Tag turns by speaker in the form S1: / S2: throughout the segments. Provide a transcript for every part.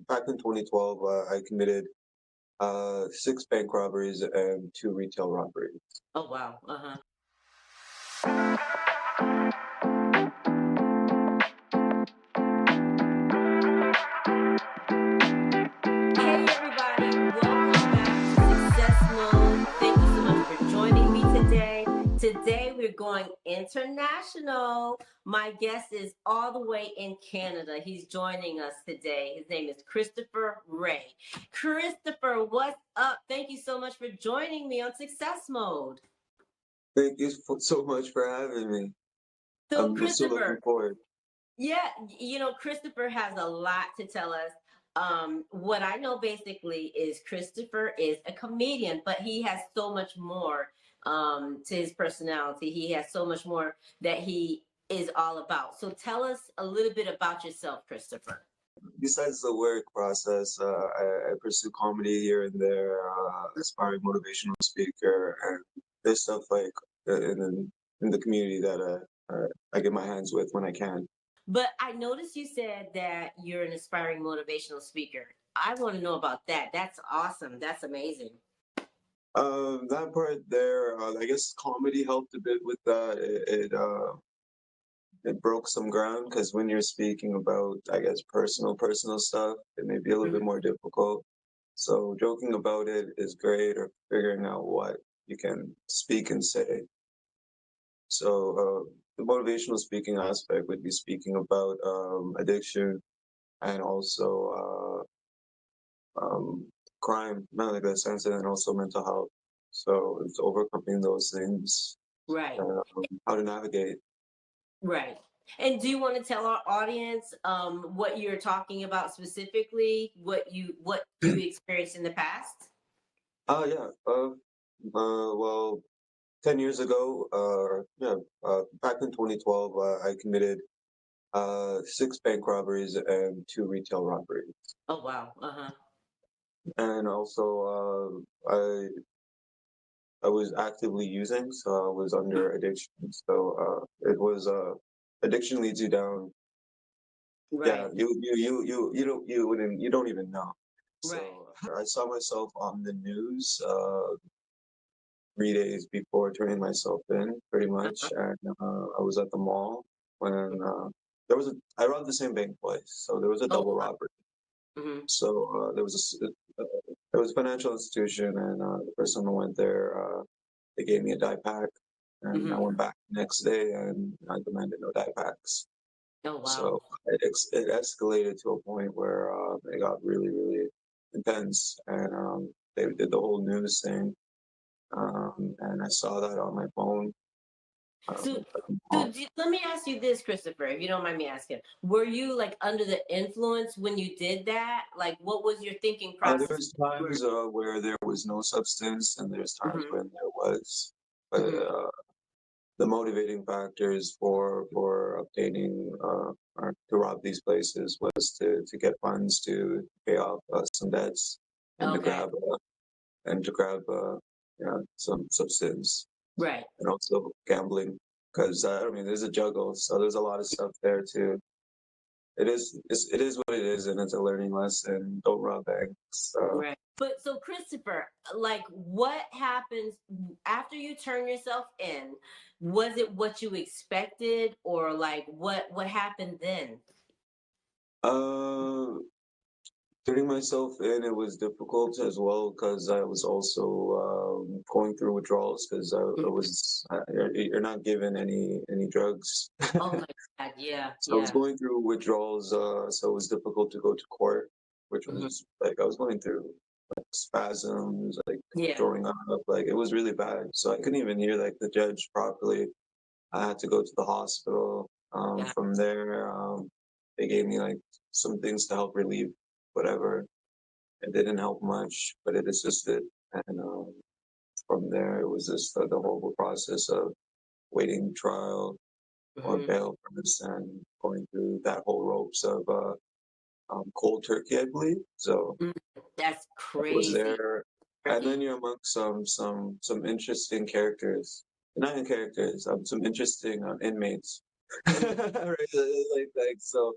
S1: back in 2012, I committed 6 bank robberies and 2 retail robberies.
S2: Oh wow. Uh-huh. Hey everybody, welcome back to Success Mode. Thank you so much for joining me today. Today we're going international. My guest is all the way in Canada. He's joining us today. His name is Christopher Ray. Christopher, what's up? Thank you so much for joining me on Success Mode.
S1: Thank you so much for having me.
S2: So
S1: I'm so
S2: Christopher,
S1: looking forward.
S2: yeah, Christopher has a lot to tell us. What I know basically is Christopher is a comedian, but he has so much more to his personality. He has so much more that he is all about. So tell us a little bit about yourself, Christopher.
S1: Besides the work process, I pursue comedy here and there, aspiring motivational speaker, and there's stuff like in the community that I get my hands with when I can.
S2: But I noticed you said that you're an aspiring motivational speaker. I want to know about that. That's awesome. That's amazing.
S1: That part there, I guess comedy helped a bit with that. It broke some ground because when you're speaking about, I guess, personal stuff, it may be a little bit more difficult. So joking about it is great, or figuring out what you can speak and say. So the motivational speaking aspect would be speaking about addiction and also crime, not like that sense, and then also mental health. So it's overcoming those things,
S2: Right.
S1: how to navigate.
S2: Right. And do you want to tell our audience what you're talking about specifically, what you experienced in the past?
S1: Yeah. Well, 10 years ago, back in 2012, I committed 6 bank robberies and 2 retail robberies.
S2: Oh wow. Uh-huh.
S1: And also, I was actively using, so I was under addiction. So it was addiction leads you down. Yeah,
S2: Right.
S1: you don't even know.
S2: Right.
S1: So I saw myself on the news 3 days before turning myself in, pretty much,
S2: Uh-huh.
S1: and I was at the mall when I robbed the same bank twice, so there was a
S2: Oh
S1: double
S2: wow.
S1: robbery.
S2: Hmm.
S1: So there was a financial institution, and the person who went there, they gave me a die pack, and I
S2: Hmm.
S1: went back the next day and I demanded no die packs.
S2: Oh wow.
S1: So it escalated to a point where it got really, really intense, and they did the whole news thing, and I saw that on my phone.
S2: So,
S1: Um,
S2: let me ask you this, Christopher, if you don't mind me asking. Were you like under the influence when you did that? Like, what was your thinking
S1: there
S2: process?
S1: was times where there was no substance, and there's times
S2: Mm-hmm.
S1: when there was. But
S2: Hmm.
S1: the motivating factors for obtaining or to rob these places was to get funds to pay off some debts and to
S2: Okay.
S1: grab yeah, some substance,
S2: Right.
S1: and also gambling, because I mean there's a juggle, so there's a lot of stuff there too. It is what it is, and it's a learning lesson. Don't rob banks.
S2: Right. But so Christopher, like what happens after you turn yourself in? Was it what you expected or like what happened then?
S1: Uh, Turning myself in, it was difficult as well because I was also going through withdrawals because I
S2: Mhm.
S1: was you're not given any drugs.
S2: Oh my God, yeah,
S1: So I was
S2: yeah.
S1: going through withdrawals, so it was difficult to go to court, which
S2: Hmm.
S1: was like I was going through like spasms, like
S2: Yeah.
S1: throwing up, like it was really bad. So I couldn't even hear like the judge properly. I had to go to the hospital.
S2: Yeah.
S1: From there, they gave me like some things to help relieve whatever. It didn't help much, but it assisted. And from there, it was just the horrible process of waiting trial or
S2: Hmm.
S1: bail first and going through that whole ropes of cold turkey, I believe. So
S2: That's
S1: I was
S2: crazy.
S1: there, and then
S2: Turkey.
S1: you're amongst some interesting characters, not in characters, some interesting inmates.
S2: Mhm.
S1: Right? Like so.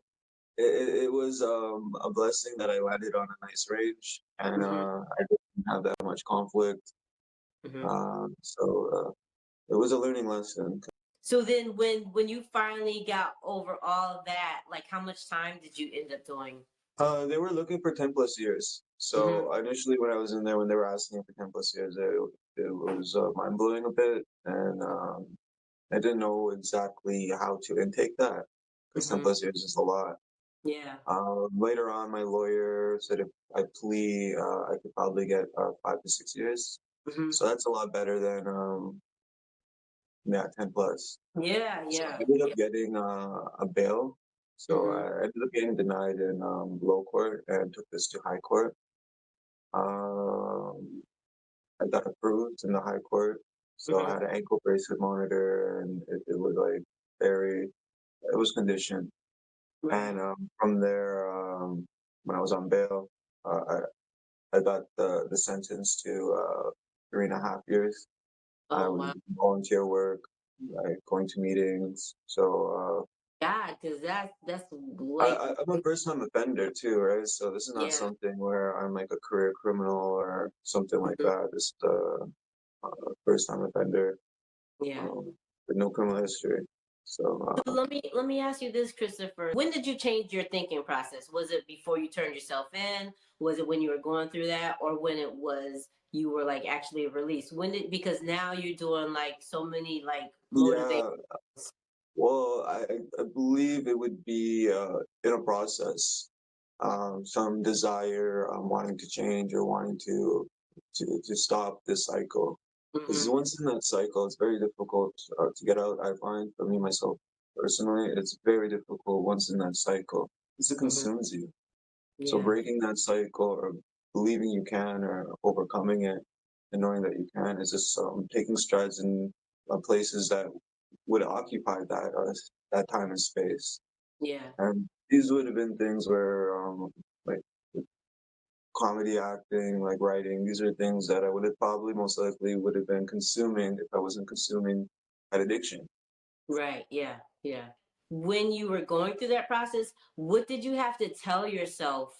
S1: it was a blessing that I landed on a nice range, and
S2: Hmm.
S1: I didn't have that much conflict.
S2: Hmm.
S1: So it was a learning lesson.
S2: So then, when you finally got over all of that, like how much time did you end up doing?
S1: They were looking for 10 plus years.
S2: Hmm.
S1: So initially, when I was in there, when they were asking for 10 plus years, it was mind blowing a bit, and I didn't know exactly how to intake that because 10
S2: Hmm.
S1: plus years is a lot.
S2: Yeah.
S1: Later on, my lawyer said if I plea, I could probably get 5 to 6 years.
S2: Hmm.
S1: So that's a lot better than yeah, 10 plus.
S2: Yeah.
S1: So I
S2: Yeah.
S1: ended up
S2: Yeah.
S1: getting a bail. So
S2: Hmm.
S1: I ended up getting denied in low court and took this to high court. Um, I got approved in the high court. So I
S2: Hmm.
S1: had an ankle bracelet monitor, and it was like very, it was conditioned.
S2: Right.
S1: And from there, when I was on bail, I got the sentence to 3.5 years. I
S2: Oh
S1: was
S2: wow.
S1: doing volunteer work, like going to meetings. So
S2: God, because that's like
S1: I'm a first time offender too, right? So this is not
S2: yeah.
S1: something where I'm like a career criminal or something like
S2: Hmm.
S1: that. Just first time offender
S2: Yeah.
S1: um, with no criminal history. So
S2: So let me ask you this, Christopher. When did you change your thinking process? Was it before you turned yourself in? Was it when you were going through that, or when it was you were like actually released? When did because now you're doing like so many like motivate.
S1: yeah, well, I believe it would be in a process. Some desire, wanting to change or wanting to stop this cycle. Because
S2: Hmm.
S1: once in that cycle, it's very difficult to get out. I find for me myself personally, it's very difficult once in that cycle. It
S2: Hmm.
S1: consumes you. So
S2: Yeah.
S1: breaking that cycle or believing you can or overcoming it and knowing that you can is just taking strides in places that would occupy that time and space.
S2: Yeah.
S1: And these would have been things where like comedy acting, like writing, these are things that I would have probably most likely would have been consuming if I wasn't consuming that addiction.
S2: Right. Yeah. Yeah. When you were going through that process, what did you have to tell yourself,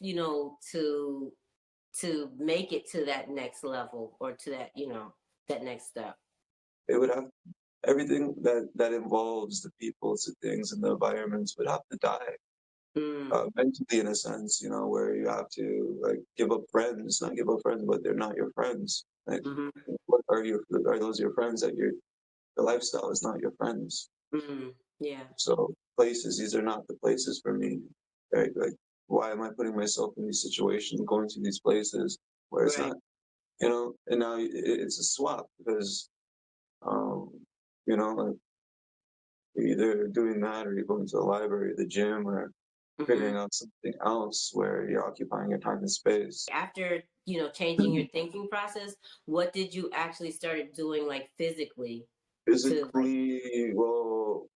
S2: to make it to that next level or to that, that next step?
S1: It would have everything that involves the people, the things, and the environments would have to die.
S2: Mm.
S1: Mentally, in a sense, where you have to like give up friends, not give up friends, but they're not your friends. Like,
S2: Hmm.
S1: what are those your friends that the lifestyle is not your friends?
S2: Mm. Yeah.
S1: So places, these are not the places for me. Right? Like, why am I putting myself in these situations, going to these places where it's
S2: Right.
S1: not, and now it's a swap because, um, like you're either doing that or you're going to the library, the gym, or
S2: Hmm.
S1: figuring out something else where you're occupying your time and space.
S2: After, changing your thinking process, what did you actually started doing like physically to like,
S1: Physically, well,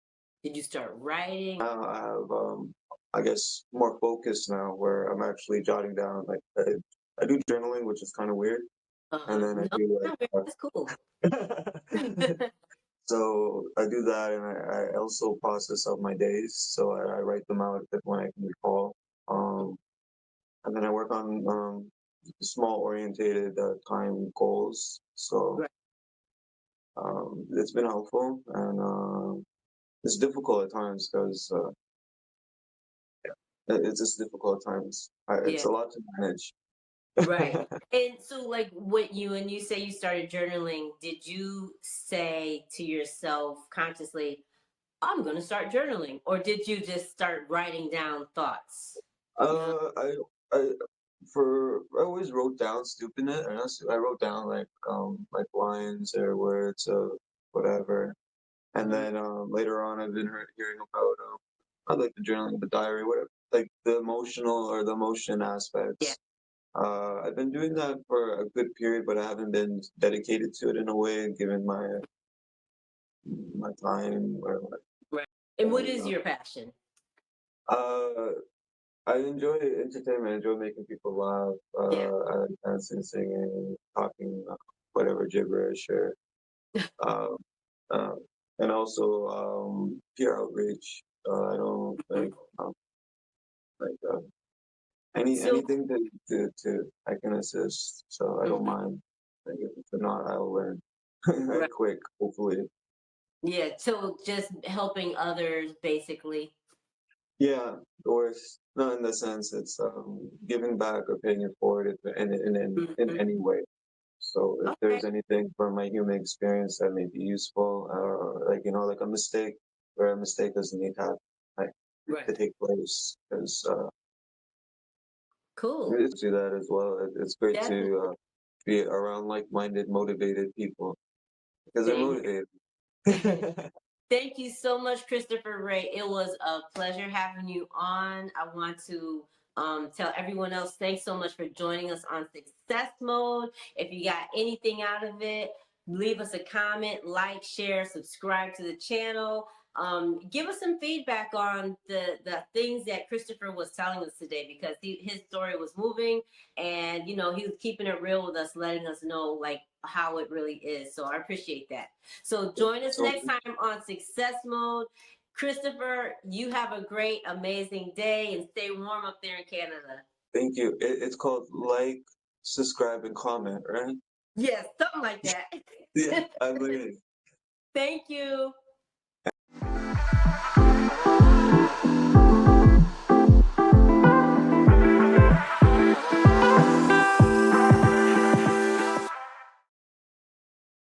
S2: did you start writing?
S1: now I have, I guess, more focus now where I'm actually jotting down, like, I do journaling, which is kind of weird. And
S2: Uh-huh.
S1: then I
S2: No,
S1: do
S2: not really. That's cool.
S1: so I do that, and I also process out my days. So I write them out when I can recall. Um, and then I work on small orientated time goals. So
S2: Right.
S1: it's been helpful, and it's difficult at times because it's just difficult at times. It's
S2: Yeah.
S1: a lot to manage.
S2: Right. And so like when you say you started journaling, did you say to yourself consciously, I'm going to start journaling, or did you just start writing down thoughts? You know?
S1: uh, I I I always wrote down stupidness, and I wrote down like lines or words of whatever. And
S2: Hmm.
S1: then later on, I've been hearing about I like the journaling, the diary, whatever, like the emotional or the emotion
S2: Yeah.
S1: aspects. I've been doing that for a good period, but I haven't been dedicated to it in a way, given my time or
S2: Right. And what
S1: and,
S2: is your passion?
S1: uh, I enjoy entertainment. I enjoy making people laugh.
S2: Yeah.
S1: I like dancing, singing, talking, whatever gibberish, or um, uh, and also peer outreach. I don't like. like
S2: So,
S1: anything to I can assist. So I don't
S2: mhm,
S1: mind. Like if not, I'll learn
S2: right.
S1: quick. Hopefully.
S2: Yeah. So just helping others, basically.
S1: Yeah, or not in the sense it's giving back or paying it forward in
S2: Mhm.
S1: any way. So if
S2: Okay.
S1: there's anything from my human experience that may be useful, or like like a mistake where a mistake doesn't need have like
S2: Right.
S1: to take place, because
S2: Cool.
S1: it's do that as well. It's great
S2: Definitely.
S1: to be around like-minded, motivated people because they're
S2: Same
S1: motivated.
S2: here. Thank you so much, Christopher Ray. It was a pleasure having you on. I want to tell everyone else thanks so much for joining us on Success Mode. If you got anything out of it, leave us a comment, like, share, subscribe to the channel. Give us some feedback on the things that Christopher was telling us today, because his story was moving, and he was keeping it real with us, letting us know like how it really is. So I appreciate that. So join us
S1: So
S2: next time on Success Mode. Christopher, you have a great, amazing day, and stay warm up there in Canada.
S1: thank you. It's called like, subscribe, and comment, right?
S2: Yes, something like
S1: Yeah,
S2: that.
S1: I believe.
S2: Thank you.